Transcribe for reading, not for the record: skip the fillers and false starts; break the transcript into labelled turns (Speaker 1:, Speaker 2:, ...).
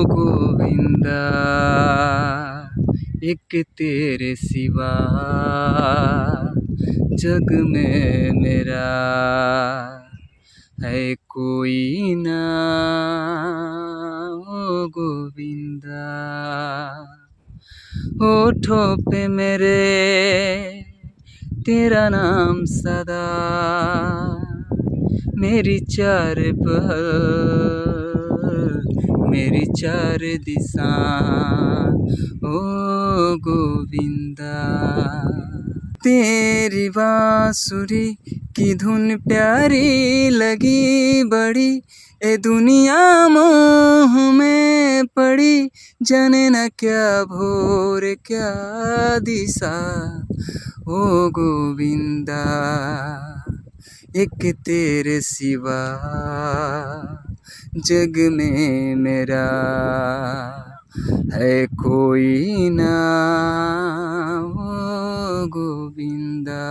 Speaker 1: गोविंदा एक तेरे सिवा जग में मेरा है कोई ना, ओ गोविंदा। होठों पे मेरे तेरा नाम सदा, मेरी चार पहर मेरी चार दिशा, ओ गोविंदा। तेरी बांसुरी की धुन प्यारी लगी बड़ी, ए दुनिया मोह में पड़ी, जाने न क्या भोर क्या दिशा, ओ गोविंदा एक तेरे सिवा जग में मेरा है कोई ना, ओ गोविंदा।